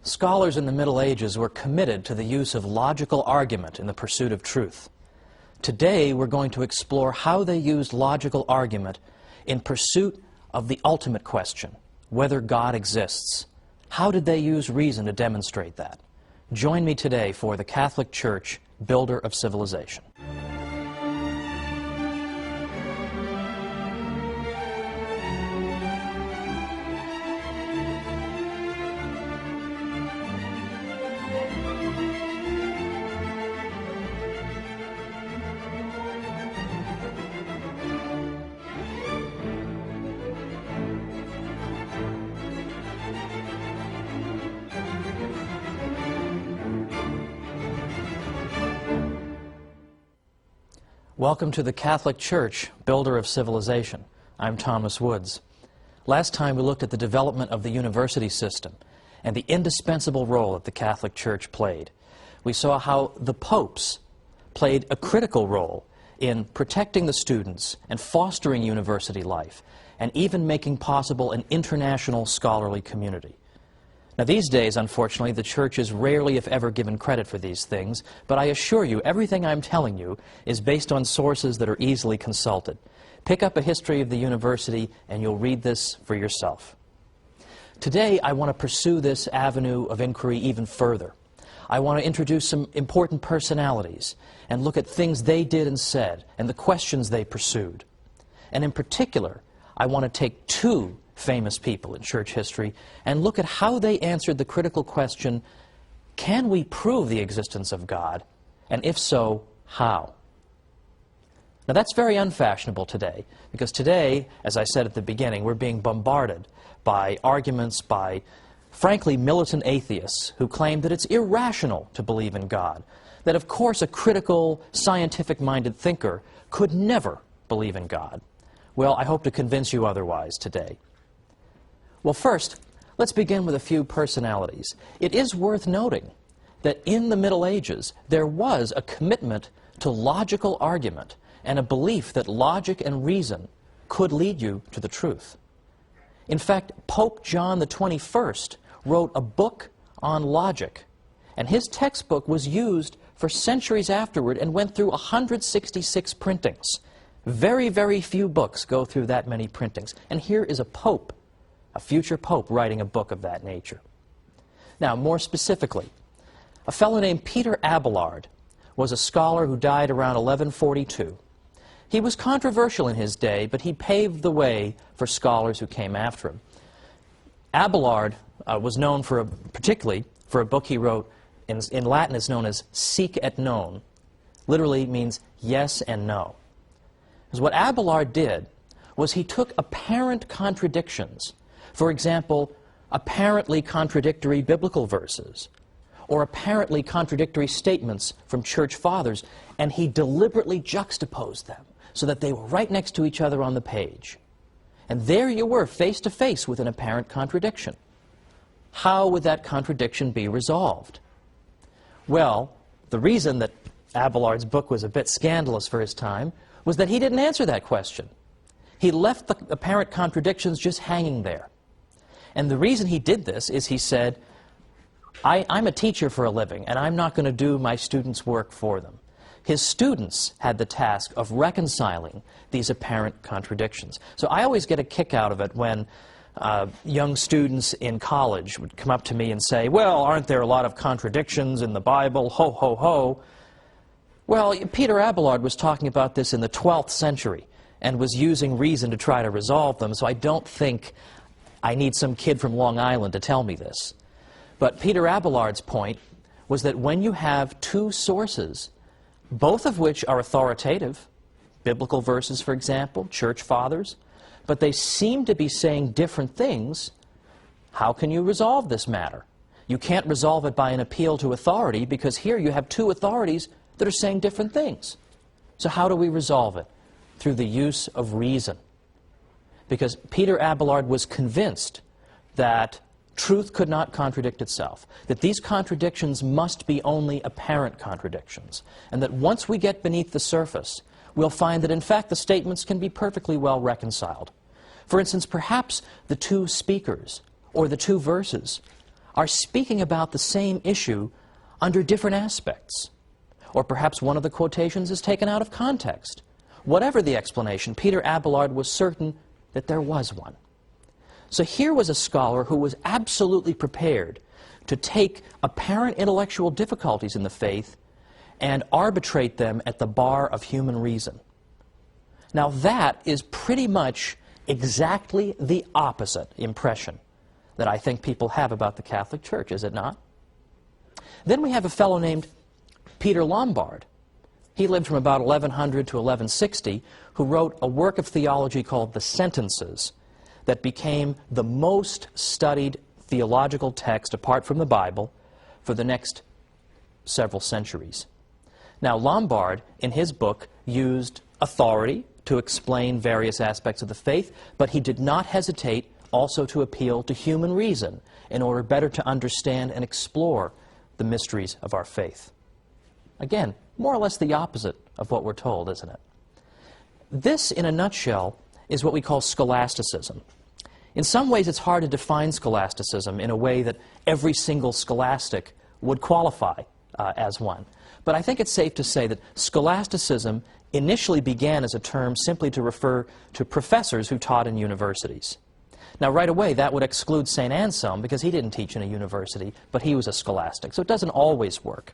Scholars in the Middle Ages were committed to the use of logical argument in the pursuit of truth. Today, we're going to explore how they used logical argument in pursuit of the ultimate question, whether God exists. How did they use reason to demonstrate that? Join me today for the Catholic Church, Builder of Civilization. Welcome to the Catholic Church, Builder of Civilization. I'm Thomas Woods. Last time we looked at the development of the university system and the indispensable role that the Catholic Church played. We saw how the popes played a critical role in protecting the students and fostering university life and even making possible an international scholarly community. Now, these days, unfortunately, the Church is rarely, if ever, given credit for these things, but I assure you, everything I'm telling you is based on sources that are easily consulted. Pick up a history of the university, and you'll read this for yourself. Today, I want to pursue this avenue of inquiry even further. I want to introduce some important personalities and look at things they did and said and the questions they pursued. And in particular, I want to take two famous people in church history and look at how they answered the critical question, can we prove the existence of God? And if so, how? Now that's very unfashionable today, because today, as I said at the beginning, we're being bombarded by arguments by, frankly, militant atheists who claim that it's irrational to believe in God, that of course a critical, scientific-minded thinker could never believe in God. Well, I hope to convince you otherwise today. Well, first, let's begin with a few personalities. It is worth noting that in the Middle Ages, there was a commitment to logical argument and a belief that logic and reason could lead you to the truth. In fact, Pope John the 21st wrote a book on logic, and his textbook was used for centuries afterward and went through 166 printings. Very, very few books go through that many printings. And here is a pope, a future pope, writing a book of that nature. Now, more specifically, a fellow named Peter Abelard was a scholar who died around 1142. He was controversial in his day, but he paved the way for scholars who came after him. Abelard was known particularly for a book he wrote, in Latin is known as Sic et Non. Literally means yes and no. Because what Abelard did was he took apparent contradictions, for example, apparently contradictory biblical verses, or apparently contradictory statements from church fathers, and he deliberately juxtaposed them so that they were right next to each other on the page. And there you were, face to face with an apparent contradiction. How would that contradiction be resolved? Well, the reason that Abelard's book was a bit scandalous for his time was that he didn't answer that question. He left the apparent contradictions just hanging there. And the reason he did this is he said, I'm a teacher for a living, and I'm not going to do my students' work for them. His students had the task of reconciling these apparent contradictions. So I always get a kick out of it when young students in college would come up to me and say, well, aren't there a lot of contradictions in the Bible? Ho, ho, ho. Well, Peter Abelard was talking about this in the 12th century and was using reason to try to resolve them, so I don't think I need some kid from Long Island to tell me this. But Peter Abelard's point was that when you have two sources, both of which are authoritative, biblical verses, for example, church fathers, but they seem to be saying different things, how can you resolve this matter? You can't resolve it by an appeal to authority, because here you have two authorities that are saying different things. So how do we resolve it? Through the use of reason. Because Peter Abelard was convinced that truth could not contradict itself, that these contradictions must be only apparent contradictions, and that once we get beneath the surface, we'll find that in fact the statements can be perfectly well reconciled. For instance, perhaps the two speakers or the two verses are speaking about the same issue under different aspects. Or perhaps one of the quotations is taken out of context. Whatever the explanation, Peter Abelard was certain that there was one. So here was a scholar who was absolutely prepared to take apparent intellectual difficulties in the faith and arbitrate them at the bar of human reason. Now that is pretty much exactly the opposite impression that I think people have about the Catholic Church, is it not? Then we have a fellow named Peter Lombard. He lived from about 1100 to 1160, who wrote a work of theology called the Sentences that became the most studied theological text, apart from the Bible, for the next several centuries. Now, Lombard, in his book, used authority to explain various aspects of the faith, but he did not hesitate also to appeal to human reason in order better to understand and explore the mysteries of our faith. Again, more or less the opposite of what we're told, isn't it? This, in a nutshell, is what we call scholasticism. In some ways, it's hard to define scholasticism in a way that every single scholastic would qualify as one. But I think it's safe to say that scholasticism initially began as a term simply to refer to professors who taught in universities. Now, right away, that would exclude St. Anselm, because he didn't teach in a university, but he was a scholastic, so it doesn't always work.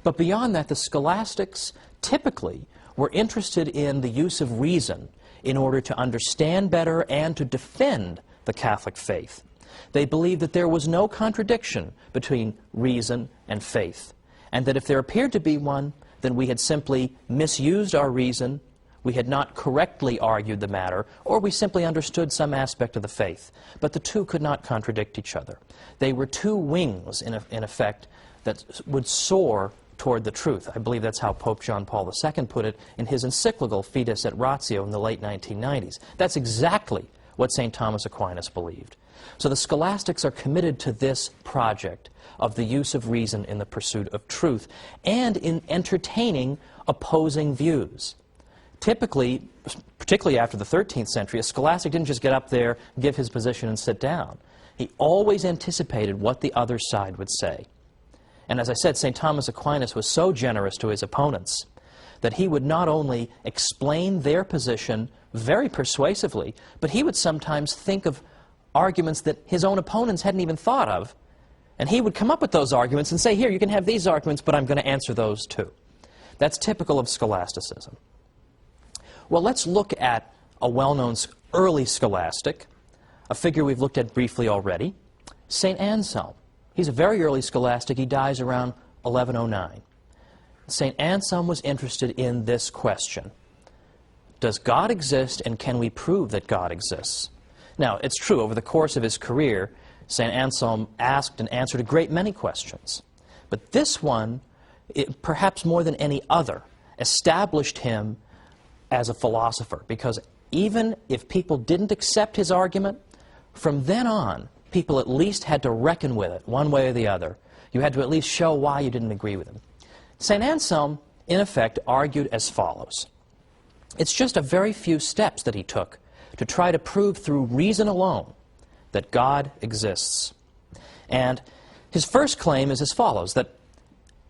But beyond that, the scholastics typically were interested in the use of reason in order to understand better and to defend the Catholic faith. They believed that there was no contradiction between reason and faith, and that if there appeared to be one, then we had simply misused our reason, we had not correctly argued the matter, or we simply understood some aspect of the faith. But the two could not contradict each other. They were two wings, in effect, that would soar toward the truth. I believe that's how Pope John Paul II put it in his encyclical Fides et Ratio in the late 1990s. That's exactly what St. Thomas Aquinas believed. So the scholastics are committed to this project of the use of reason in the pursuit of truth and in entertaining opposing views. Typically, particularly after the 13th century, a scholastic didn't just get up there, give his position, and sit down. He always anticipated what the other side would say. And as I said, St. Thomas Aquinas was so generous to his opponents that he would not only explain their position very persuasively, but he would sometimes think of arguments that his own opponents hadn't even thought of, and he would come up with those arguments and say, here, you can have these arguments, but I'm going to answer those too. That's typical of scholasticism. Well, let's look at a well-known early scholastic, a figure we've looked at briefly already, St. Anselm. He's a very early scholastic. He dies around 1109. St. Anselm was interested in this question: does God exist, and can we prove that God exists? Now, it's true, over the course of his career, St. Anselm asked and answered a great many questions. But this one, perhaps more than any other, established him as a philosopher, because even if people didn't accept his argument, from then on, people at least had to reckon with it, one way or the other. You had to at least show why you didn't agree with him. St. Anselm, in effect, argued as follows. It's just a very few steps that he took to try to prove through reason alone that God exists. And his first claim is as follows, that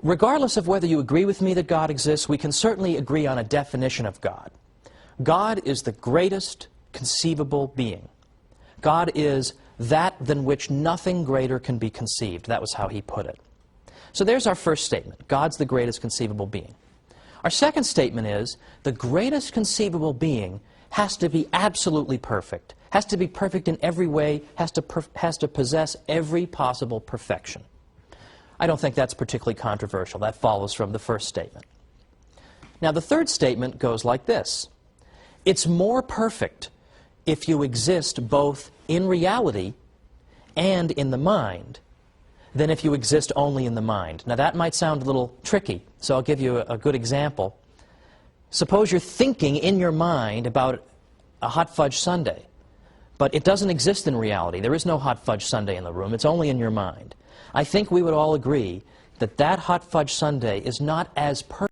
regardless of whether you agree with me that God exists, we can certainly agree on a definition of God. God is the greatest conceivable being. God is that than which nothing greater can be conceived. That was how he put it. So there's our first statement. God's the greatest conceivable being. Our second statement is the greatest conceivable being has to be absolutely perfect, has to be perfect in every way, has to possess every possible perfection. I don't think that's particularly controversial. That follows from the first statement. Now, the third statement goes like this. It's more perfect if you exist both in reality and in the mind than if you exist only in the mind. Now, that might sound a little tricky, so I'll give you a good example. Suppose you're thinking in your mind about a hot fudge sundae, but it doesn't exist in reality. There is no hot fudge sundae in the room. It's only in your mind. I think we would all agree that that hot fudge sundae is not as perfect